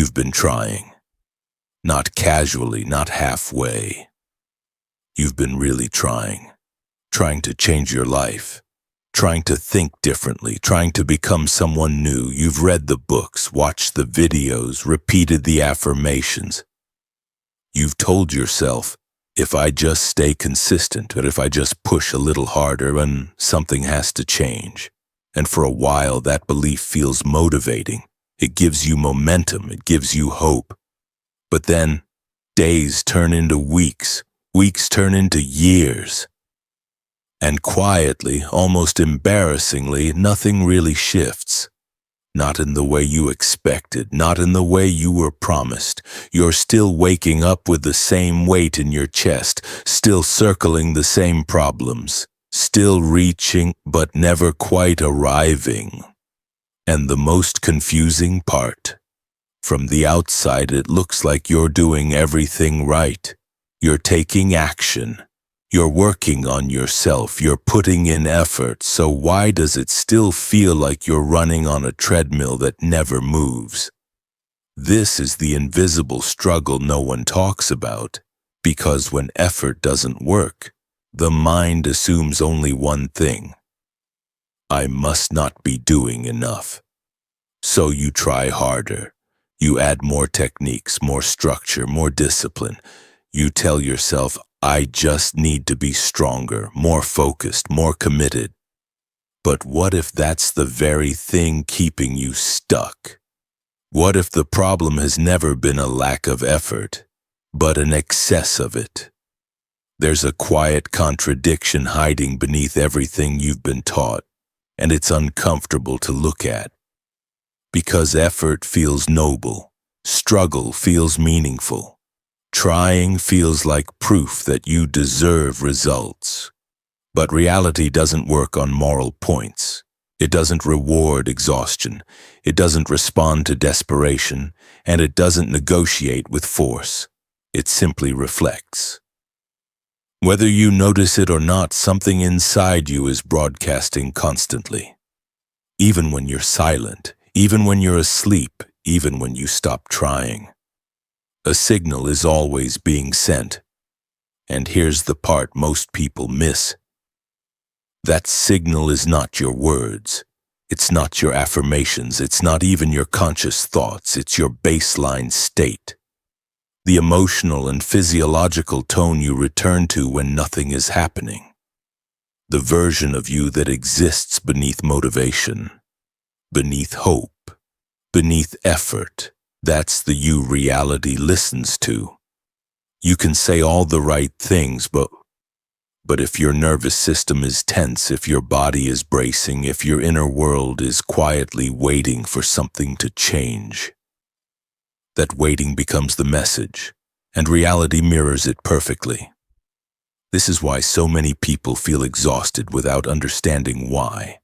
You've been trying. Not casually, not halfway. You've been really trying. Trying to change your life. Trying to think differently, trying to become someone new. You've read the books, watched the videos, repeated the affirmations. You've told yourself, if I just stay consistent, or if I just push a little harder, and something has to change. And for a while, that belief feels motivating. It gives you momentum, it gives you hope. But then, days turn into weeks, weeks turn into years. And quietly, almost embarrassingly, nothing really shifts. Not in the way you expected, not in the way you were promised. You're still waking up with the same weight in your chest, still circling the same problems, still reaching but never quite arriving. And the most confusing part, from the outside it looks like you're doing everything right. You're taking action. You're working on yourself, you're putting in effort, so why does it still feel like you're running on a treadmill that never moves? This is the invisible struggle no one talks about, because when effort doesn't work, the mind assumes only one thing. I must not be doing enough. So you try harder. You add more techniques, more structure, more discipline. You tell yourself, I just need to be stronger, more focused, more committed. But what if that's the very thing keeping you stuck? What if the problem has never been a lack of effort, but an excess of it? There's a quiet contradiction hiding beneath everything you've been taught, and it's uncomfortable to look at. Because effort feels noble, struggle feels meaningful. Trying feels like proof that you deserve results. But reality doesn't work on moral points. It doesn't reward exhaustion. It doesn't respond to desperation. And it doesn't negotiate with force. It simply reflects. Whether you notice it or not, something inside you is broadcasting constantly. Even when you're silent, even when you're asleep, even when you stop trying. A signal is always being sent. And here's the part most people miss. That signal is not your words. It's not your affirmations. It's not even your conscious thoughts. It's your baseline state. The emotional and physiological tone you return to when nothing is happening. The version of you that exists beneath motivation, beneath hope, beneath effort. That's the you reality listens to. You can say all the right things, but if your nervous system is tense, if your body is bracing, if your inner world is quietly waiting for something to change, that waiting becomes the message, and reality mirrors it perfectly. This is why so many people feel exhausted without understanding why.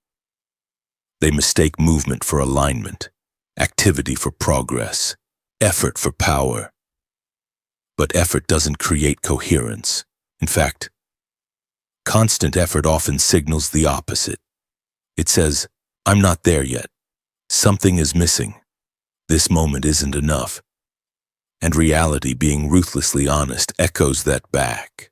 They mistake movement for alignment, activity for progress, effort for power. But effort doesn't create coherence. In fact, constant effort often signals the opposite. It says, I'm not there yet. Something is missing. This moment isn't enough. And reality, being ruthlessly honest, echoes that back.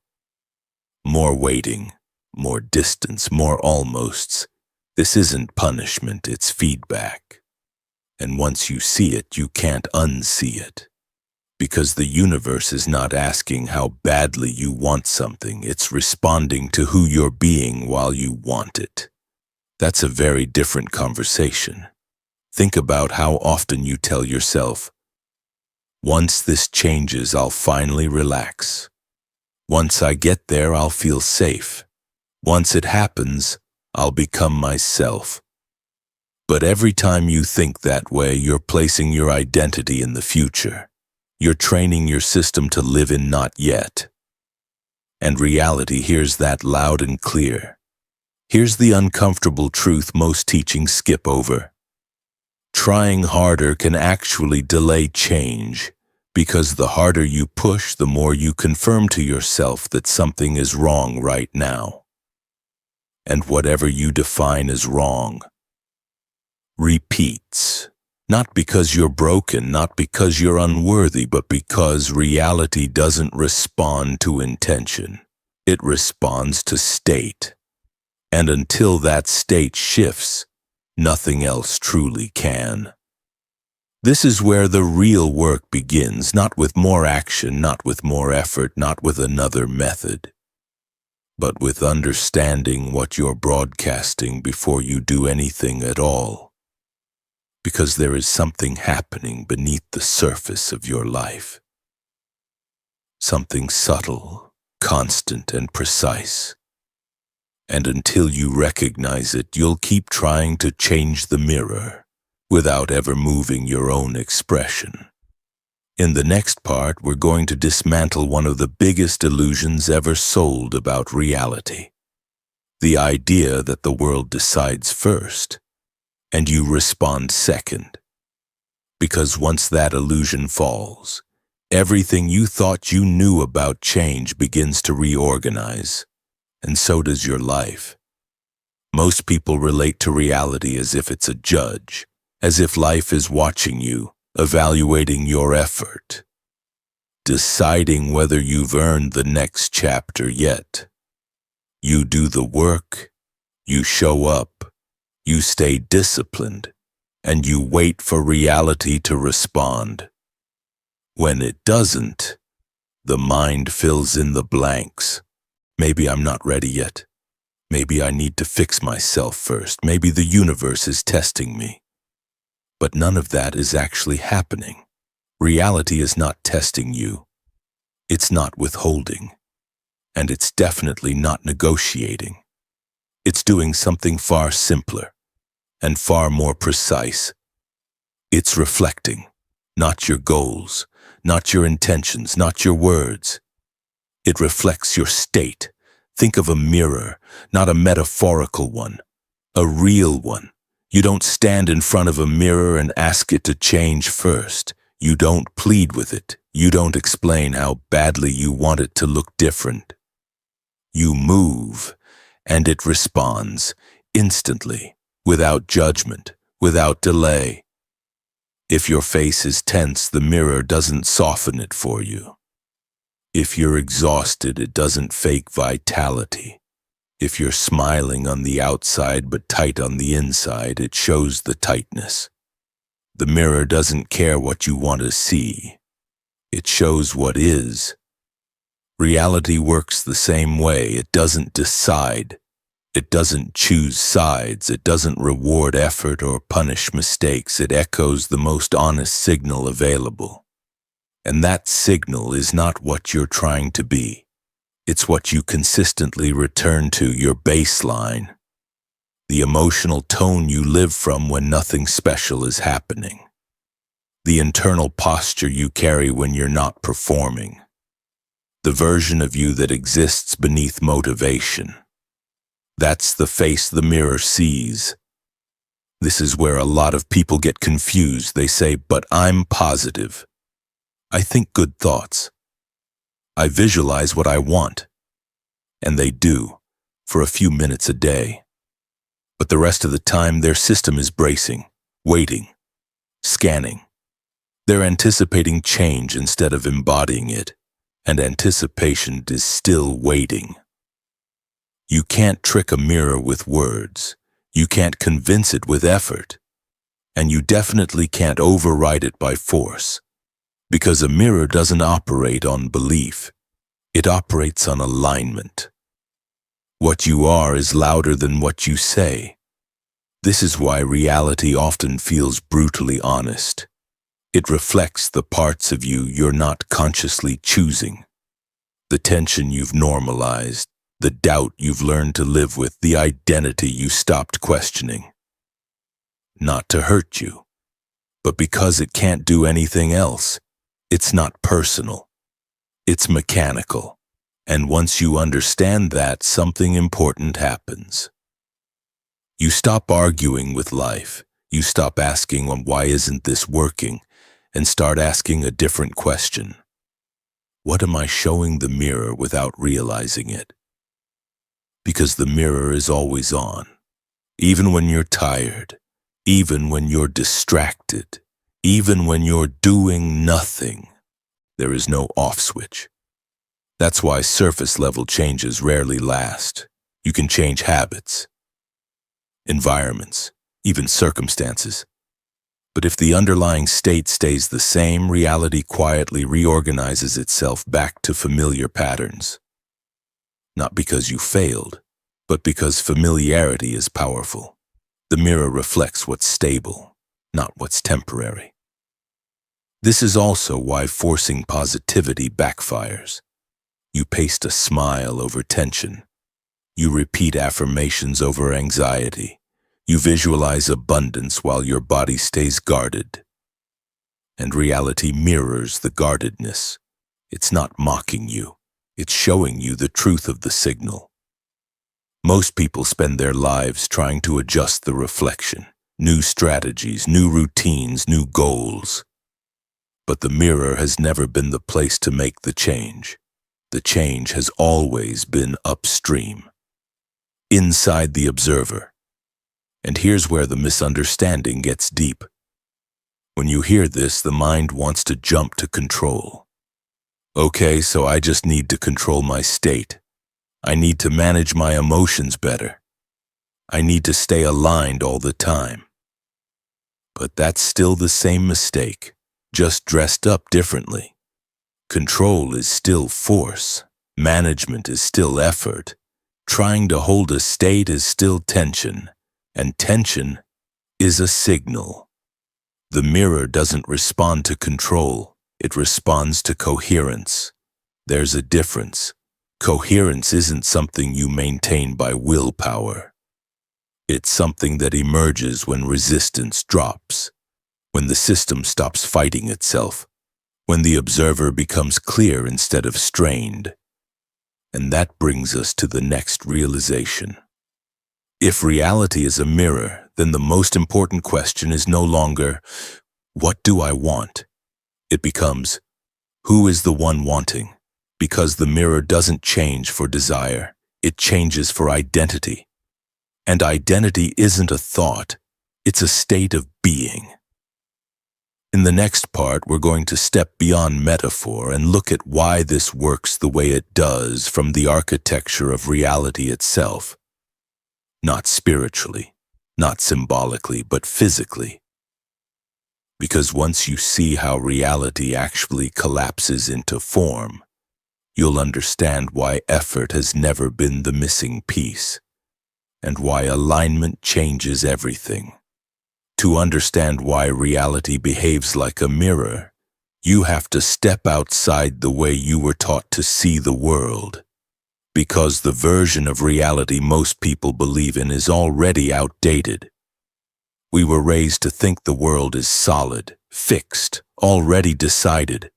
More waiting, more distance, more almosts. This isn't punishment, it's feedback. And once you see it, you can't unsee it. Because the universe is not asking how badly you want something, it's responding to who you're being while you want it. That's a very different conversation. Think about how often you tell yourself, once this changes, I'll finally relax. Once I get there, I'll feel safe. Once it happens, I'll become myself. But every time you think that way, you're placing your identity in the future. You're training your system to live in not yet. And reality hears that loud and clear. Here's the uncomfortable truth most teachings skip over. Trying harder can actually delay change, because the harder you push, the more you confirm to yourself that something is wrong right now. And whatever you define as wrong repeats, Not because you're broken, not because you're unworthy, but because reality doesn't respond to intention. It responds to state. And until that state shifts, nothing else truly can. This is where the real work begins, not with more action, not with more effort, not with another method, but with understanding what you're broadcasting before you do anything at all. Because there is something happening beneath the surface of your life. Something subtle, constant, and precise. And until you recognize it, you'll keep trying to change the mirror without ever moving your own expression. In the next part, we're going to dismantle one of the biggest illusions ever sold about reality. The idea that the world decides first, and you respond second. Because once that illusion falls, everything you thought you knew about change begins to reorganize, and so does your life. Most people relate to reality as if it's a judge, as if life is watching you, evaluating your effort, deciding whether you've earned the next chapter yet. You do the work, you show up, you stay disciplined, and you wait for reality to respond. When it doesn't, the mind fills in the blanks. Maybe I'm not ready yet. Maybe I need to fix myself first. Maybe the universe is testing me. But none of that is actually happening. Reality is not testing you. It's not withholding. And it's definitely not negotiating. It's doing something far simpler and far more precise. It's reflecting, not your goals, not your intentions, not your words. It reflects your state. Think of a mirror, not a metaphorical one, a real one. You don't stand in front of a mirror and ask it to change first. You don't plead with it. You don't explain how badly you want it to look different. You move, and it responds instantly, without judgment, without delay. If your face is tense, the mirror doesn't soften it for you. If you're exhausted, it doesn't fake vitality. If you're smiling on the outside but tight on the inside, it shows the tightness. The mirror doesn't care what you want to see. It shows what is. Reality works the same way. It doesn't decide. It doesn't choose sides. It doesn't reward effort or punish mistakes. It echoes the most honest signal available. And that signal is not what you're trying to be. It's what you consistently return to, your baseline. The emotional tone you live from when nothing special is happening. The internal posture you carry when you're not performing. The version of you that exists beneath motivation. That's the face the mirror sees. This is where a lot of people get confused. They say, but I'm positive. I think good thoughts. I visualize what I want. And they do, for a few minutes a day. But the rest of the time, their system is bracing, waiting, scanning. They're anticipating change instead of embodying it, and anticipation is still waiting. You can't trick a mirror with words. You can't convince it with effort. And you definitely can't override it by force. Because a mirror doesn't operate on belief. It operates on alignment. What you are is louder than what you say. This is why reality often feels brutally honest. It reflects the parts of you you're not consciously choosing. The tension you've normalized, the doubt you've learned to live with, the identity you stopped questioning. Not to hurt you, but because it can't do anything else. It's not personal. It's mechanical. And once you understand that, something important happens. You stop arguing with life. You stop asking, well, why isn't this working? And start asking a different question. What am I showing the mirror without realizing it? Because the mirror is always on. Even when you're tired. Even when you're distracted, even when you're doing nothing, there is no off switch. That's why surface-level changes rarely last. You can change habits, environments, even circumstances. But if the underlying state stays the same, reality quietly reorganizes itself back to familiar patterns. Not because you failed, but because familiarity is powerful. The mirror reflects what's stable, not what's temporary. This is also why forcing positivity backfires. You paste a smile over tension. You repeat affirmations over anxiety. You visualize abundance while your body stays guarded. And reality mirrors the guardedness. It's not mocking you. It's showing you the truth of the signal. Most people spend their lives trying to adjust the reflection. New strategies, new routines, new goals. But the mirror has never been the place to make the change. The change has always been upstream, inside the observer. And here's where the misunderstanding gets deep. When you hear this, the mind wants to jump to control. Okay, so I just need to control my state. I need to manage my emotions better. I need to stay aligned all the time. But that's still the same mistake, just dressed up differently. Control is still force. Management is still effort. Trying to hold a state is still tension. And tension is a signal. The mirror doesn't respond to control. It responds to coherence. There's a difference. Coherence isn't something you maintain by willpower. It's something that emerges when resistance drops, when the system stops fighting itself, when the observer becomes clear instead of strained. And that brings us to the next realization. If reality is a mirror, then the most important question is no longer, what do I want? It becomes, who is the one wanting? Because the mirror doesn't change for desire, it changes for identity. And identity isn't a thought, it's a state of being. In the next part, we're going to step beyond metaphor and look at why this works the way it does from the architecture of reality itself. Not spiritually, not symbolically, but physically. Because once you see how reality actually collapses into form, you'll understand why effort has never been the missing piece, and why alignment changes everything. To understand why reality behaves like a mirror, you have to step outside the way you were taught to see the world. Because the version of reality most people believe in is already outdated. We were raised to think the world is solid, fixed, already decided.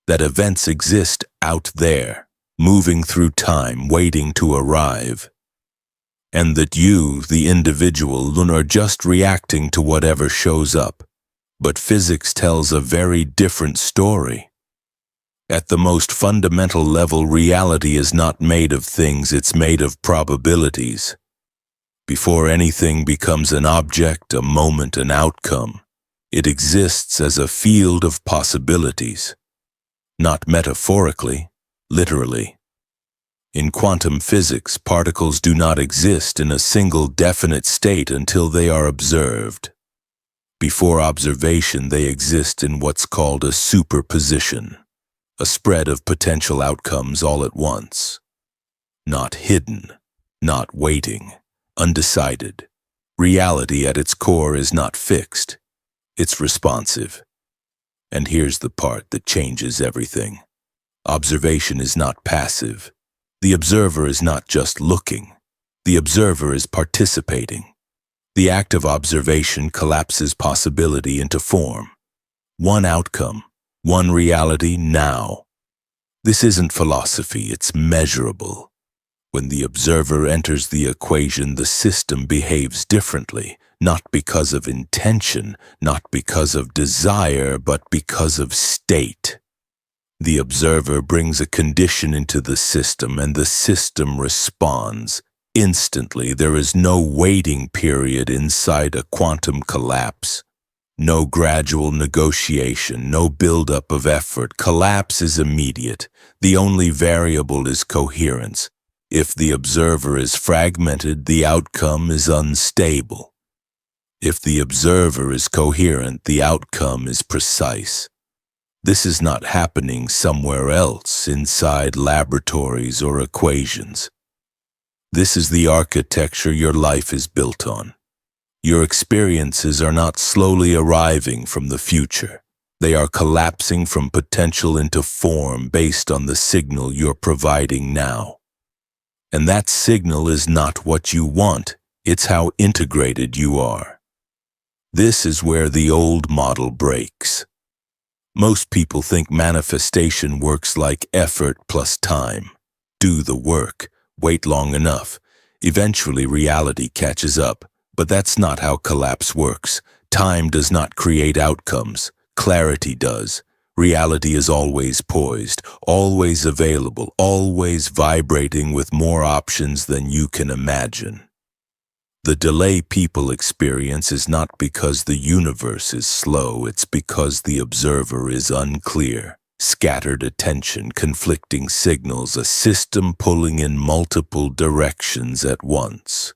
That events exist out there, moving through time, waiting to arrive. And that you, the individual, are just reacting to whatever shows up. But physics tells a very different story. At the most fundamental level, reality is not made of things, it's made of probabilities. Before anything becomes an object, a moment, an outcome, it exists as a field of possibilities. Not metaphorically, literally. In quantum physics, particles do not exist in a single definite state until they are observed. Before observation, they exist in what's called a superposition. A spread of potential outcomes all at once. Not hidden, not waiting, undecided. Reality at its core is not fixed. It's responsive. And here's the part that changes everything. Observation is not passive. The observer is not just looking. The observer is participating. The act of observation collapses possibility into form. One outcome. One reality now. This isn't philosophy, it's measurable. When the observer enters the equation, the system behaves differently, not because of intention, not because of desire, but because of state. The observer brings a condition into the system, and the system responds Instantly, there is no waiting period inside a quantum collapse. No gradual negotiation, no buildup of effort. Collapse is immediate. The only variable is coherence. If the observer is fragmented, the outcome is unstable. If the observer is coherent, the outcome is precise. This is not happening somewhere else, inside laboratories or equations. This is the architecture your life is built on. Your experiences are not slowly arriving from the future. They are collapsing from potential into form based on the signal you're providing now. And that signal is not what you want, it's how integrated you are. This is where the old model breaks. Most people think manifestation works like effort plus time. Do the work, wait long enough. Eventually reality catches up, but that's not how collapse works. Time does not create outcomes, clarity does. Reality is always poised, always available, always vibrating with more options than you can imagine. The delay people experience is not because the universe is slow, it's because the observer is unclear. Scattered attention, conflicting signals, a system pulling in multiple directions at once.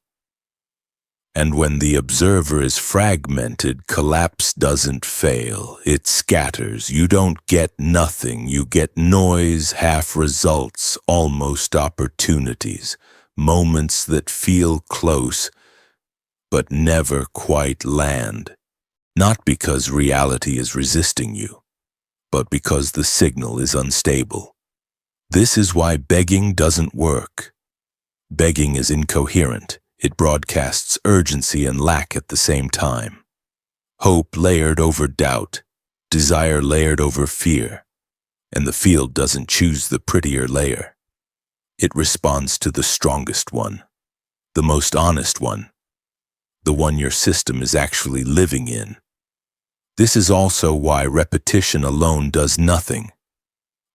And when the observer is fragmented, collapse doesn't fail. It scatters. You don't get nothing. You get noise, half results, almost opportunities, moments that feel close, but never quite land. Not because reality is resisting you, but because the signal is unstable. This is why begging doesn't work. Begging is incoherent. It broadcasts urgency and lack at the same time. Hope layered over doubt, desire layered over fear, and the field doesn't choose the prettier layer. It responds to the strongest one, the most honest one, the one your system is actually living in. This is also why repetition alone does nothing.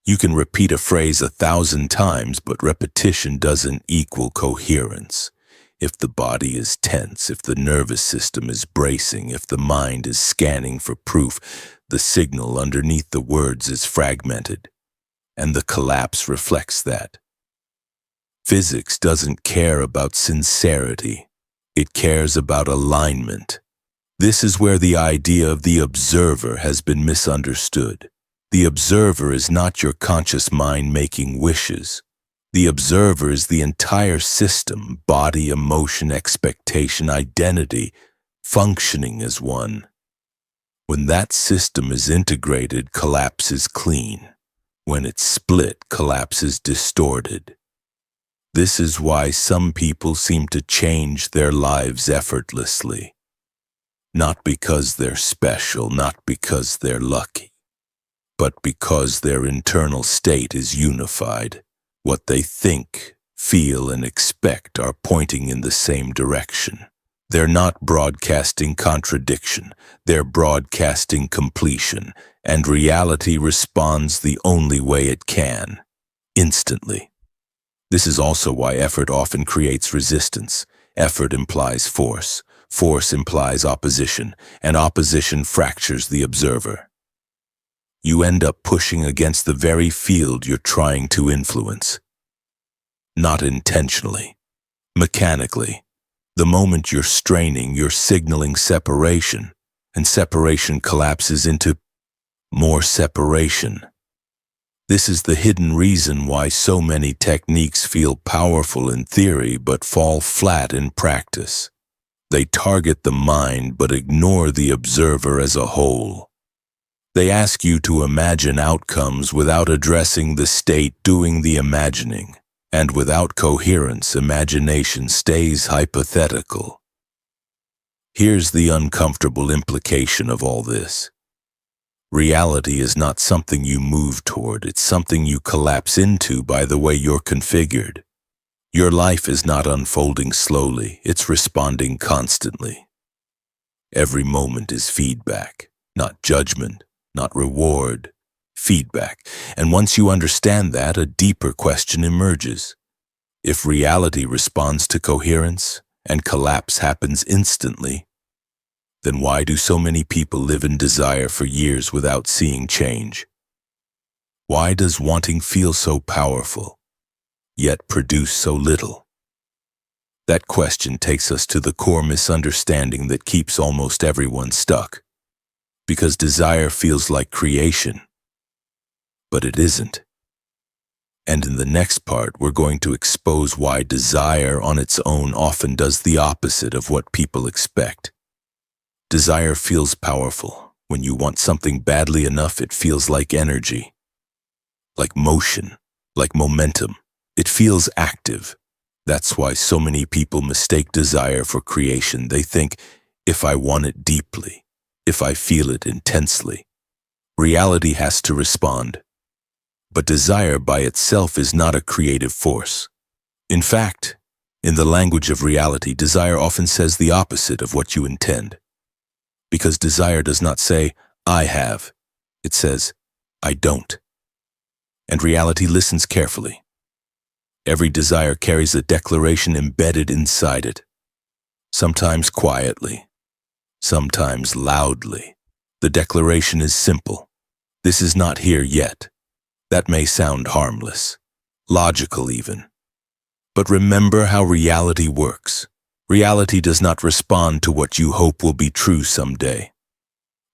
You can repeat a phrase 1,000 times, but repetition doesn't equal coherence. If the body is tense, if the nervous system is bracing, if the mind is scanning for proof, the signal underneath the words is fragmented, and the collapse reflects that. Physics doesn't care about sincerity. It cares about alignment. This is where the idea of the observer has been misunderstood. The observer is not your conscious mind making wishes. The observer is the entire system, body, emotion, expectation, identity, functioning as one. When that system is integrated, collapse is clean. When it's split, collapse is distorted. This is why some people seem to change their lives effortlessly. Not because they're special, not because they're lucky, but because their internal state is unified. What they think, feel, and expect are pointing in the same direction. They're not broadcasting contradiction, they're broadcasting completion, and reality responds the only way it can, instantly. This is also why effort often creates resistance. Effort implies force, force implies opposition, and opposition fractures the observer. You end up pushing against the very field you're trying to influence. Not intentionally, mechanically. The moment you're straining, you're signaling separation, and separation collapses into more separation. This is the hidden reason why so many techniques feel powerful in theory but fall flat in practice. They target the mind but ignore the observer as a whole. They ask you to imagine outcomes without addressing the state doing the imagining, and without coherence, imagination stays hypothetical. Here's the uncomfortable implication of all this. Reality is not something you move toward, it's something you collapse into by the way you're configured. Your life is not unfolding slowly, it's responding constantly. Every moment is feedback, not judgment, not reward, feedback. And once you understand that, a deeper question emerges. If reality responds to coherence and collapse happens instantly, then why do so many people live in desire for years without seeing change? Why does wanting feel so powerful, yet produce so little? That question takes us to the core misunderstanding that keeps almost everyone stuck. Because desire feels like creation, but it isn't. And in the next part, we're going to expose why desire on its own often does the opposite of what people expect. Desire feels powerful. When you want something badly enough, it feels like energy, like motion, like momentum. It feels active. That's why so many people mistake desire for creation. They think, if I want it deeply, if I feel it intensely, reality has to respond. But desire by itself is not a creative force. In fact, in the language of reality, desire often says the opposite of what you intend. Because desire does not say, I have. It says, I don't. And reality listens carefully. Every desire carries a declaration embedded inside it. Sometimes quietly, sometimes loudly. The declaration is simple. This is not here yet. That may sound harmless, logical even. But remember how reality works. Reality does not respond to what you hope will be true someday.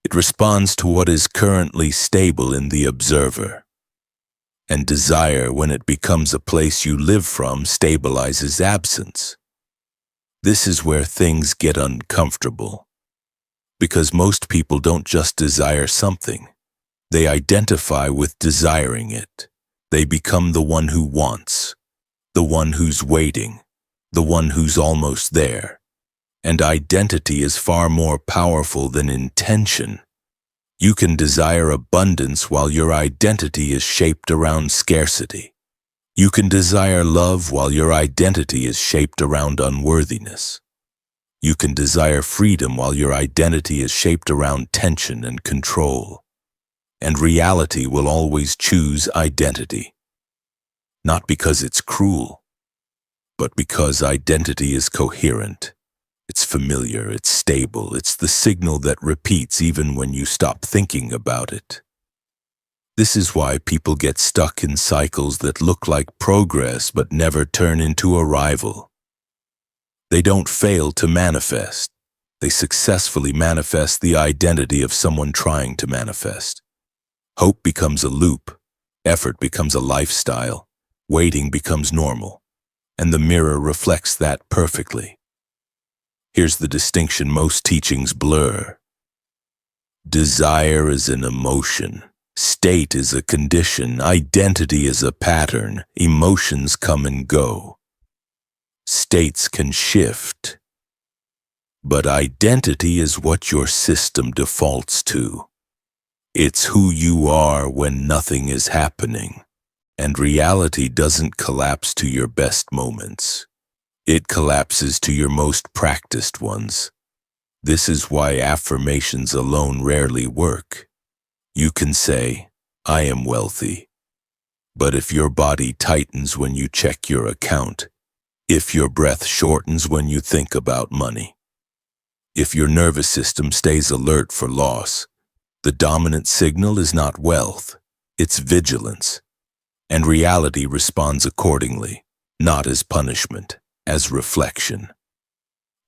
It responds to what is currently stable in the observer. And desire, when it becomes a place you live from, stabilizes absence. This is where things get uncomfortable. Because most people don't just desire something. They identify with desiring it. They become the one who wants, the one who's waiting, the one who's almost there. And identity is far more powerful than intention. You can desire abundance while your identity is shaped around scarcity. You can desire love while your identity is shaped around unworthiness. You can desire freedom while your identity is shaped around tension and control. And reality will always choose identity. Not because it's cruel, but because identity is coherent. It's familiar, it's stable, it's the signal that repeats even when you stop thinking about it. This is why people get stuck in cycles that look like progress but never turn into arrival. They don't fail to manifest. They successfully manifest the identity of someone trying to manifest. Hope becomes a loop, effort becomes a lifestyle, waiting becomes normal, and the mirror reflects that perfectly. Here's the distinction most teachings blur. Desire is an emotion, state is a condition, identity is a pattern, emotions come and go. States can shift, but identity is what your system defaults to. It's who you are when nothing is happening, and reality doesn't collapse to your best moments. It collapses to your most practiced ones. This is why affirmations alone rarely work. You can say, I am wealthy. But if your body tightens when you check your account, if your breath shortens when you think about money, if your nervous system stays alert for loss, the dominant signal is not wealth, it's vigilance. And reality responds accordingly, not as punishment, as reflection.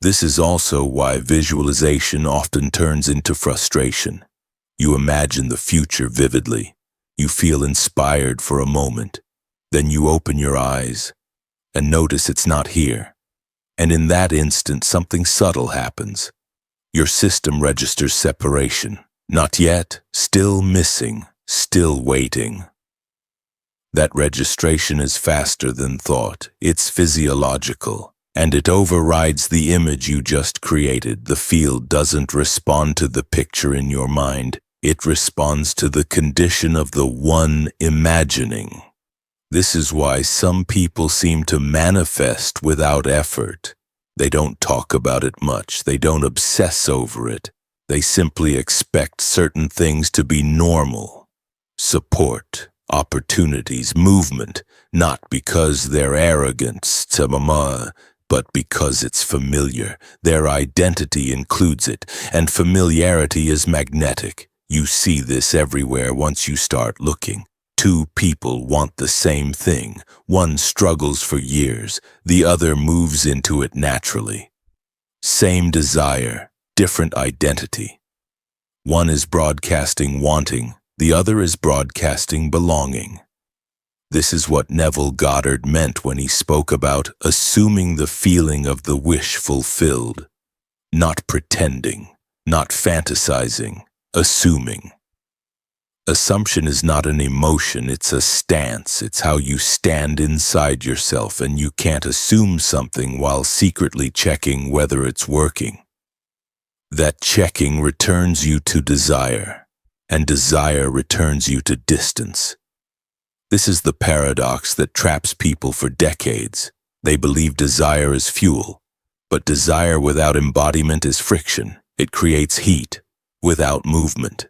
This is also why visualization often turns into frustration. You imagine the future vividly. You feel inspired for a moment. Then you open your eyes and notice it's not here. And in that instant, something subtle happens. Your system registers separation. Not yet, still missing, still waiting. That registration is faster than thought. It's physiological. And it overrides the image you just created. The field doesn't respond to the picture in your mind. It responds to the condition of the one imagining. This is why some people seem to manifest without effort. They don't talk about it much. They don't obsess over it. They simply expect certain things to be normal. Support, opportunities, movement, not because they're arrogant, but because it's familiar. Their identity includes it, and familiarity is magnetic. You see this everywhere once you start looking. Two people want the same thing. One struggles for years, the other moves into it naturally. Same desire, different identity. One is broadcasting wanting, the other is broadcasting belonging. This is what Neville Goddard meant when he spoke about assuming the feeling of the wish fulfilled. Not pretending, not fantasizing, assuming. Assumption is not an emotion, it's a stance. It's how you stand inside yourself, and you can't assume something while secretly checking whether it's working. That checking returns you to desire, and desire returns you to distance. This is the paradox that traps people for decades. They believe desire is fuel, but desire without embodiment is friction. It creates heat without movement.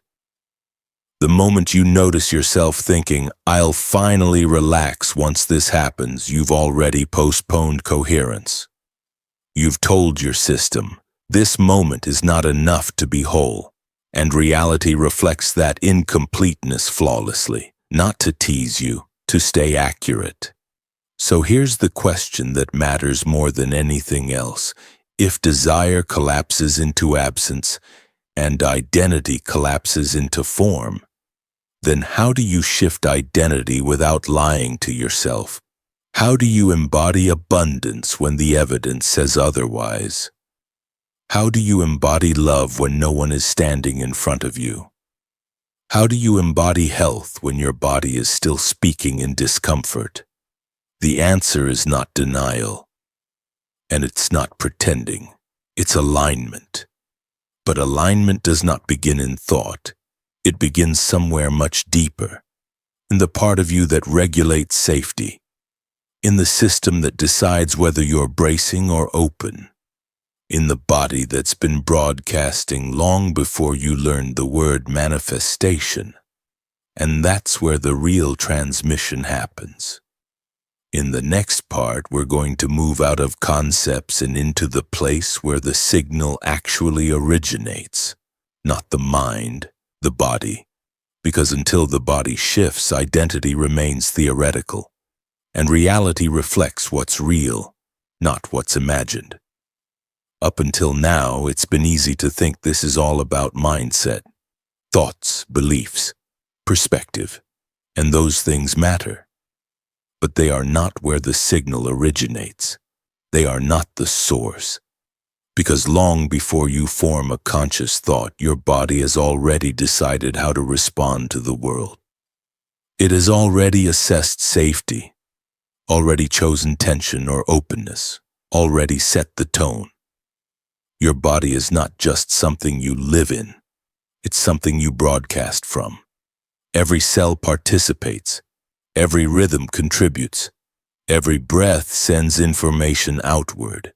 The moment you notice yourself thinking, "I'll finally relax once this happens," you've already postponed coherence. You've told your system, this moment is not enough to be whole, and reality reflects that incompleteness flawlessly, not to tease you, to stay accurate. So here's the question that matters more than anything else. If desire collapses into absence, and identity collapses into form, then how do you shift identity without lying to yourself? How do you embody abundance when the evidence says otherwise? How do you embody love when no one is standing in front of you? How do you embody health when your body is still speaking in discomfort? The answer is not denial, and it's not pretending. It's alignment. But alignment does not begin in thought. It begins somewhere much deeper, in the part of you that regulates safety, in the system that decides whether you're bracing or open, in the body that's been broadcasting long before you learned the word manifestation. And that's where the real transmission happens. In the next part, we're going to move out of concepts and into the place where the signal actually originates, not the mind, the body, because until the body shifts, identity remains theoretical, and reality reflects what's real, not what's imagined. Up until now, it's been easy to think this is all about mindset, thoughts, beliefs, perspective, and those things matter. But they are not where the signal originates. They are not the source. Because long before you form a conscious thought, your body has already decided how to respond to the world. It has already assessed safety, already chosen tension or openness, already set the tone. Your body is not just something you live in, it's something you broadcast from. Every cell participates, every rhythm contributes, every breath sends information outward.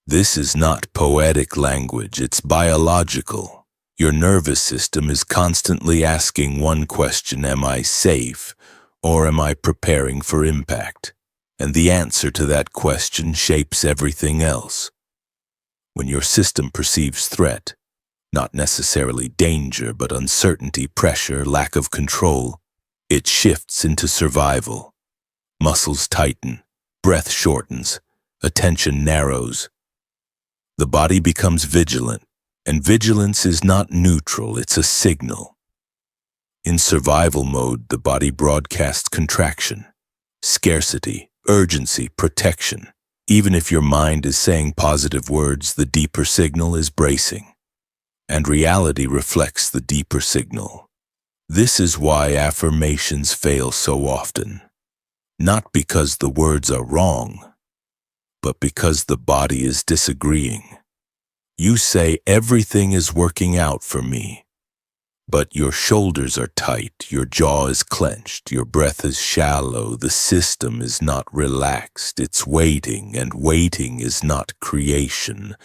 This is not poetic language, it's biological. Your nervous system is constantly asking one question: am I safe, or am I preparing for impact? And the answer to that question shapes everything else. When your system perceives threat, not necessarily danger, but uncertainty, pressure, lack of control, it shifts into survival. Muscles tighten, breath shortens, attention narrows. The body becomes vigilant, and vigilance is not neutral, it's a signal. In survival mode, the body broadcasts contraction, scarcity, urgency, protection. Even if your mind is saying positive words, the deeper signal is bracing. And reality reflects the deeper signal. This is why affirmations fail so often. Not because the words are wrong, but because the body is disagreeing. You say everything is working out for me, but your shoulders are tight, your jaw is clenched, your breath is shallow, the system is not relaxed, it's waiting, and waiting is not creation.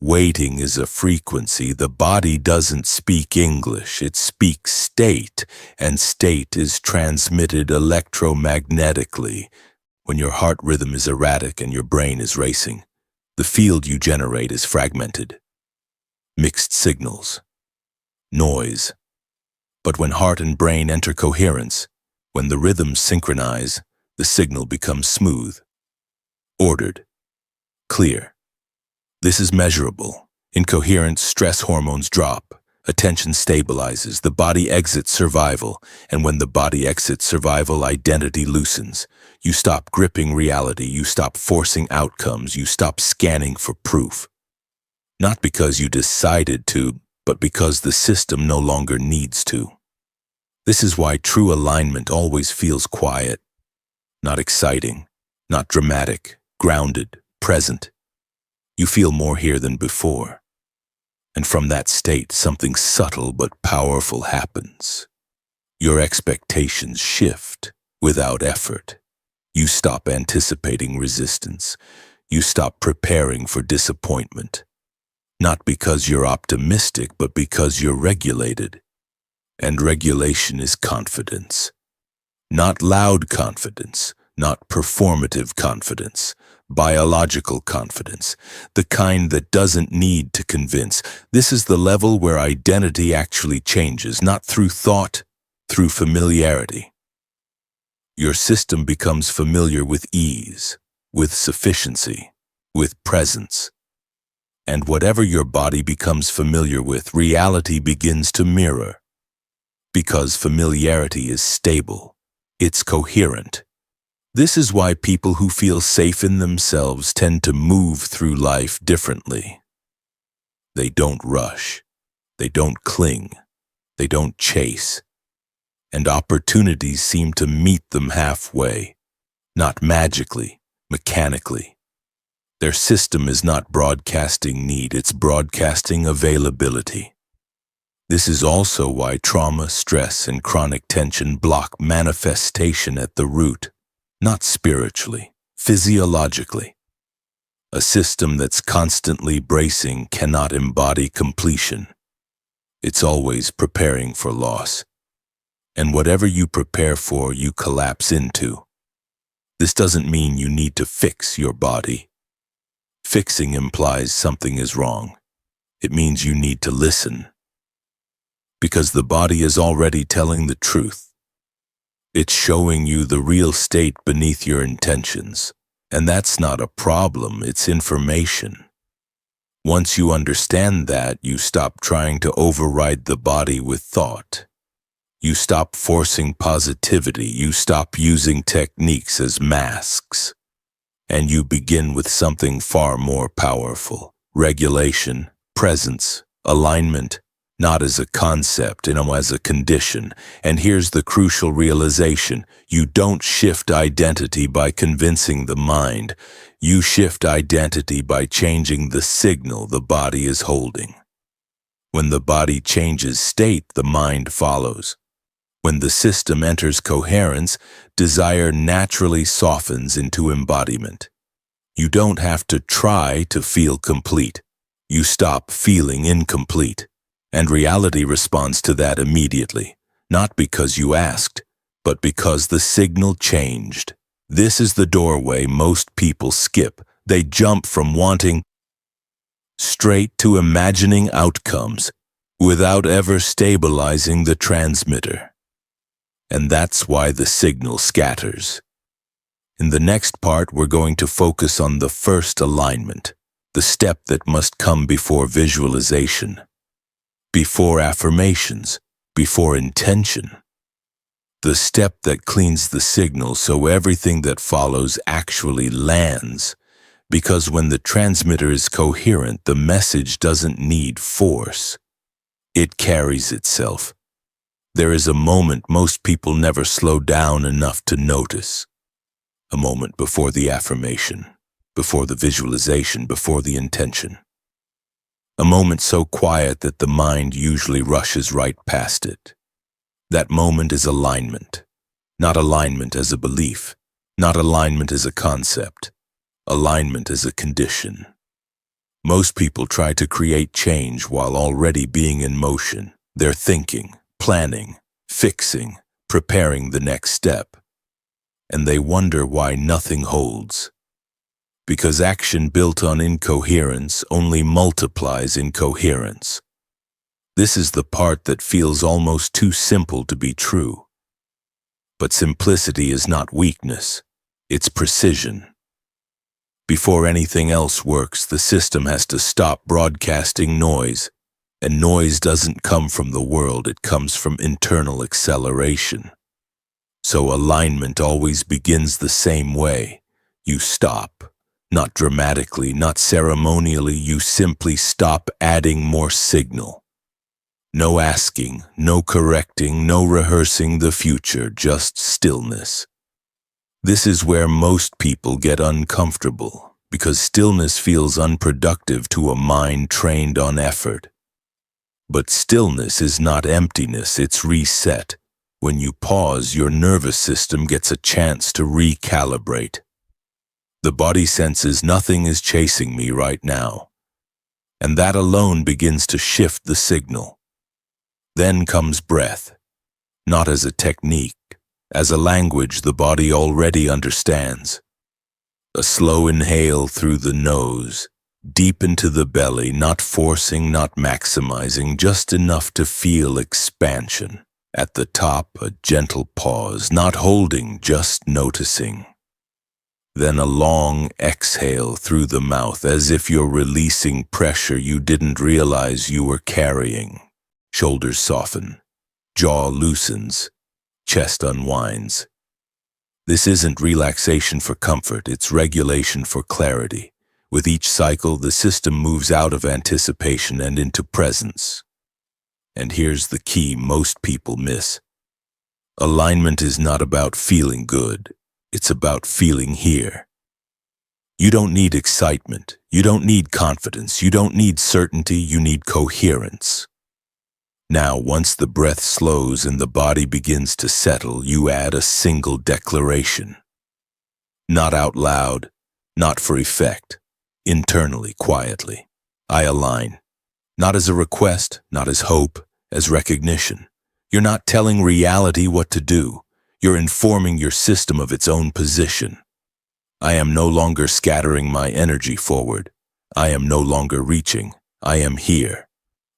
Waiting is a frequency. The body doesn't speak English, it speaks state, and state is transmitted electromagnetically. When your heart rhythm is erratic and your brain is racing, the field you generate is fragmented. Mixed signals. Noise. But when heart and brain enter coherence, when the rhythms synchronize, the signal becomes smooth, ordered, clear. This is measurable. In coherence, stress hormones drop, attention stabilizes, the body exits survival, and when the body exits survival, identity loosens. You stop gripping reality, you stop forcing outcomes, you stop scanning for proof. Not because you decided to, but because the system no longer needs to. This is why true alignment always feels quiet, not exciting, not dramatic, grounded, present. You feel more here than before. And from that state, something subtle but powerful happens. Your expectations shift without effort. You stop anticipating resistance. You stop preparing for disappointment. Not because you're optimistic, but because you're regulated. And regulation is confidence. Not loud confidence, not performative confidence, biological confidence, the kind that doesn't need to convince. This is the level where identity actually changes, not through thought, through familiarity. Your system becomes familiar with ease, with sufficiency, with presence. And whatever your body becomes familiar with, reality begins to mirror. Because familiarity is stable, it's coherent. This is why people who feel safe in themselves tend to move through life differently. They don't rush, they don't cling, they don't chase. And opportunities seem to meet them halfway, not magically, mechanically. Their system is not broadcasting need, it's broadcasting availability. This is also why trauma, stress, and chronic tension block manifestation at the root. Not spiritually, physiologically. A system that's constantly bracing cannot embody completion. It's always preparing for loss. And whatever you prepare for, you collapse into. This doesn't mean you need to fix your body. Fixing implies something is wrong. It means you need to listen. Because the body is already telling the truth. It's showing you the real state beneath your intentions. And that's not a problem, it's information. Once you understand that, you stop trying to override the body with thought. You stop forcing positivity, you stop using techniques as masks. And you begin with something far more powerful. Regulation, presence, alignment. Not as a concept, as a condition. And here's the crucial realization. You don't shift identity by convincing the mind. You shift identity by changing the signal the body is holding. When the body changes state, the mind follows. When the system enters coherence, desire naturally softens into embodiment. You don't have to try to feel complete. You stop feeling incomplete. And reality responds to that immediately, not because you asked, but because the signal changed. This is the doorway most people skip. They jump from wanting straight to imagining outcomes without ever stabilizing the transmitter. And that's why the signal scatters. In the next part, we're going to focus on the first alignment, the step that must come before visualization. Before affirmations, before intention. The step that cleans the signal so everything that follows actually lands. Because when the transmitter is coherent, the message doesn't need force. It carries itself. There is a moment most people never slow down enough to notice. A moment before the affirmation, before the visualization, before the intention. A moment so quiet that the mind usually rushes right past it. That moment is alignment. Not alignment as a belief, not alignment as a concept. Alignment as a condition. Most people try to create change while already being in motion. They're thinking, planning, fixing, preparing the next step. And they wonder why nothing holds. Because action built on incoherence only multiplies incoherence. This is the part that feels almost too simple to be true. But simplicity is not weakness, it's precision. Before anything else works, the system has to stop broadcasting noise, and noise doesn't come from the world, it comes from internal acceleration. So alignment always begins the same way. You stop. Not dramatically, not ceremonially, you simply stop adding more signal. No asking, no correcting, no rehearsing the future, just stillness. This is where most people get uncomfortable, because stillness feels unproductive to a mind trained on effort. But stillness is not emptiness, it's reset. When you pause, your nervous system gets a chance to recalibrate. The body senses nothing is chasing me right now, and that alone begins to shift the signal. Then comes breath, not as a technique, as a language the body already understands. A slow inhale through the nose, deep into the belly, not forcing, not maximizing, just enough to feel expansion. At the top, a gentle pause, not holding, just noticing. Then a long exhale through the mouth, as if you're releasing pressure you didn't realize you were carrying. Shoulders soften, jaw loosens, chest unwinds. This isn't relaxation for comfort, it's regulation for clarity. With each cycle, the system moves out of anticipation and into presence. And here's the key most people miss. Alignment is not about feeling good. It's about feeling here. You don't need excitement. You don't need confidence. You don't need certainty. You need coherence. Now, once the breath slows and the body begins to settle, you add a single declaration. Not out loud, not for effect. Internally, quietly. I align. Not as a request, not as hope, as recognition. You're not telling reality what to do. You're informing your system of its own position. I am no longer scattering my energy forward. I am no longer reaching. I am here.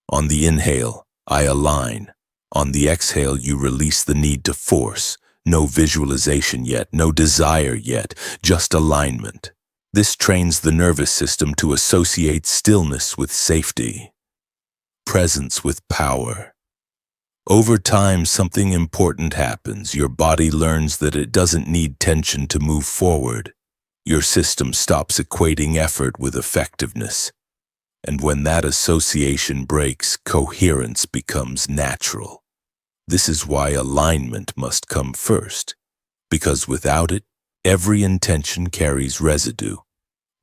On the inhale, I align. On the exhale, you release the need to force. No visualization yet, no desire yet, just alignment. This trains the nervous system to associate stillness with safety, presence with power. Over time, something important happens. Your body learns that it doesn't need tension to move forward. Your system stops equating effort with effectiveness. And when that association breaks, coherence becomes natural. This is why alignment must come first, because without it, every intention carries residue.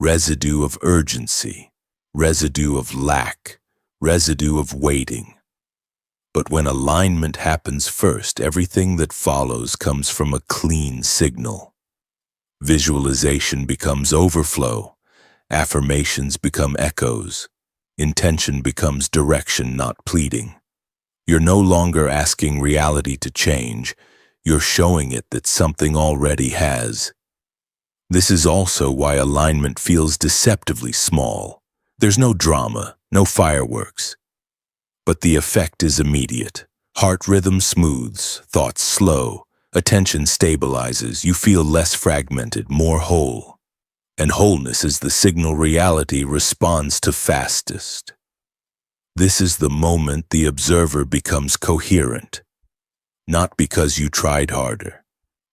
Residue of urgency, residue of lack, residue of waiting. But when alignment happens first, everything that follows comes from a clean signal. Visualization becomes overflow, affirmations become echoes, intention becomes direction, not pleading. You're no longer asking reality to change, you're showing it that something already has. This is also why alignment feels deceptively small. There's no drama, no fireworks. But the effect is immediate. Heart rhythm smooths, thoughts slow, attention stabilizes, you feel less fragmented, more whole. And wholeness is the signal reality responds to fastest. This is the moment the observer becomes coherent. Not because you tried harder,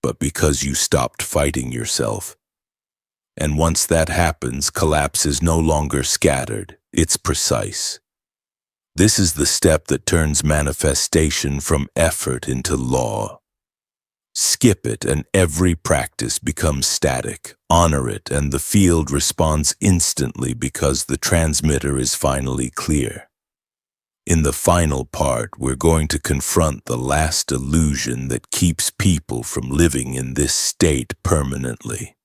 but because you stopped fighting yourself. And once that happens, collapse is no longer scattered, it's precise. This is the step that turns manifestation from effort into law. Skip it and every practice becomes static. Honor it and the field responds instantly because the transmitter is finally clear. In the final part, we're going to confront the last illusion that keeps people from living in this state permanently.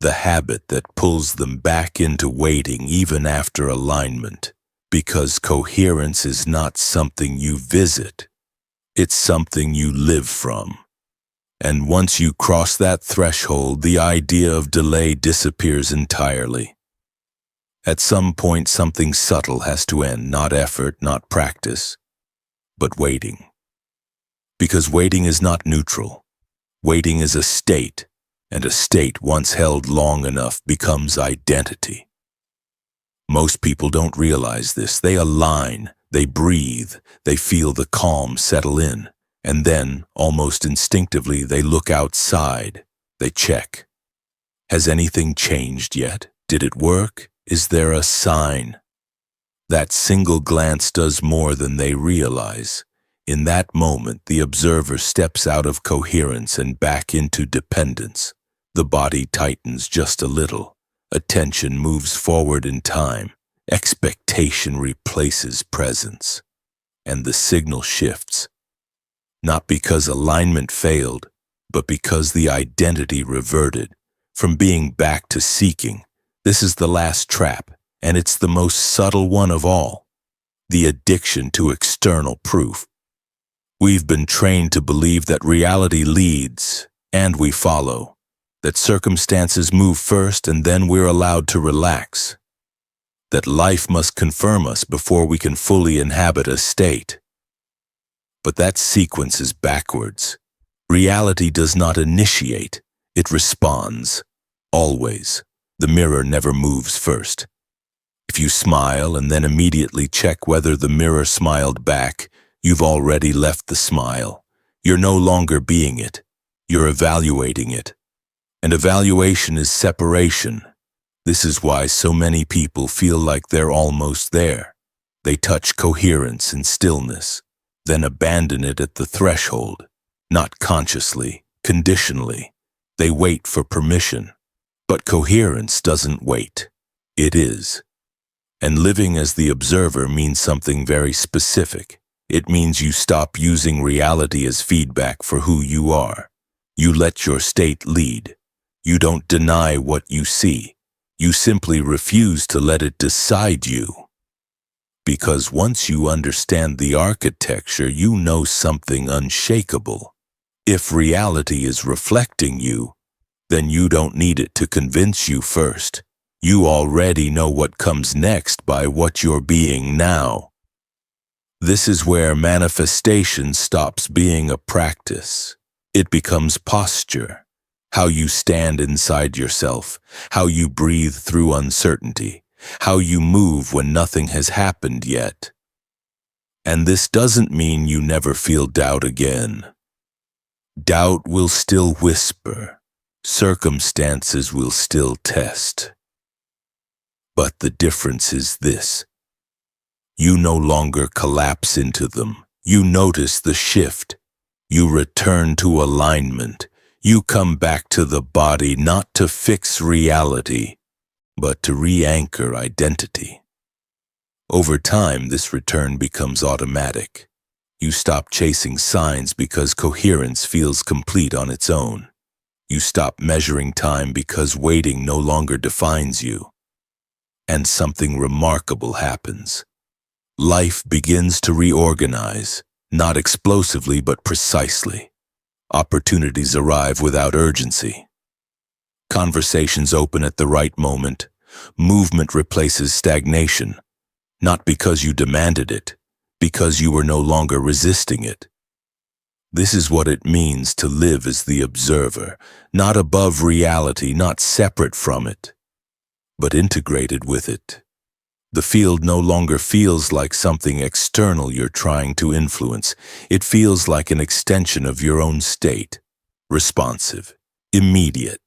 the habit that pulls them back into waiting even after alignment, because coherence is not something you visit, it's something you live from. And once you cross that threshold, the idea of delay disappears entirely. At some point, something subtle has to end, not effort, not practice, but waiting. Because waiting is not neutral. Waiting is a state, and a state once held long enough becomes identity. Most people don't realize this. They align, they breathe, they feel the calm settle in, and then, almost instinctively, they look outside, they check. Has anything changed yet? Did it work? Is there a sign? That single glance does more than they realize. In that moment, the observer steps out of coherence and back into dependence. The body tightens just a little. Attention moves forward in time. Expectation replaces presence. And the signal shifts. Not because alignment failed, but because the identity reverted. From being back to seeking. This is the last trap, and it's the most subtle one of all. The addiction to external proof. We've been trained to believe that reality leads, and we follow. That circumstances move first and then we're allowed to relax. That life must confirm us before we can fully inhabit a state. But that sequence is backwards. Reality does not initiate, it responds. Always. The mirror never moves first. If you smile and then immediately check whether the mirror smiled back, you've already left the smile. You're no longer being it. You're evaluating it. And evaluation is separation. This is why so many people feel like they're almost there. They touch coherence and stillness, then abandon it at the threshold. Not consciously, conditionally. They wait for permission. But coherence doesn't wait. It is. And living as the observer means something very specific. It means you stop using reality as feedback for who you are. You let your state lead. You don't deny what you see. You simply refuse to let it decide you. Because once you understand the architecture, you know something unshakable. If reality is reflecting you, then you don't need it to convince you first. You already know what comes next by what you're being now. This is where manifestation stops being a practice. It becomes posture. How you stand inside yourself, how you breathe through uncertainty, how you move when nothing has happened yet. And this doesn't mean you never feel doubt again. Doubt will still whisper. Circumstances will still test. But the difference is this. You no longer collapse into them. You notice the shift. You return to alignment. You come back to the body not to fix reality, but to re-anchor identity. Over time, this return becomes automatic. You stop chasing signs because coherence feels complete on its own. You stop measuring time because waiting no longer defines you. And something remarkable happens. Life begins to reorganize, not explosively but precisely. Opportunities arrive without urgency. Conversations open at the right moment. Movement replaces stagnation, not because you demanded it, because you were no longer resisting it. This is what it means to live as the observer, not above reality, not separate from it, but integrated with it. The field no longer feels like something external you're trying to influence. It feels like an extension of your own state, responsive, immediate,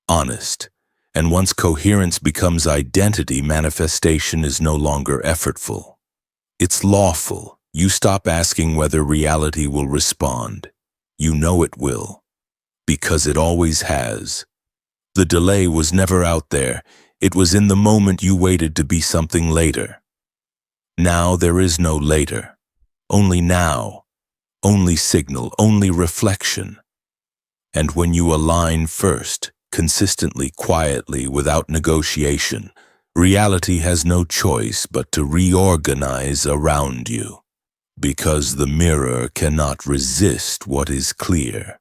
honest. And once coherence becomes identity, manifestation is no longer effortful. It's lawful. You stop asking whether reality will respond. You know it will, because it always has. The delay was never out there. It was in the moment you waited to be something later. Now there is no later. Only now. Only signal, only reflection. And when you align first, consistently, quietly, without negotiation, reality has no choice but to reorganize around you, because the mirror cannot resist what is clear.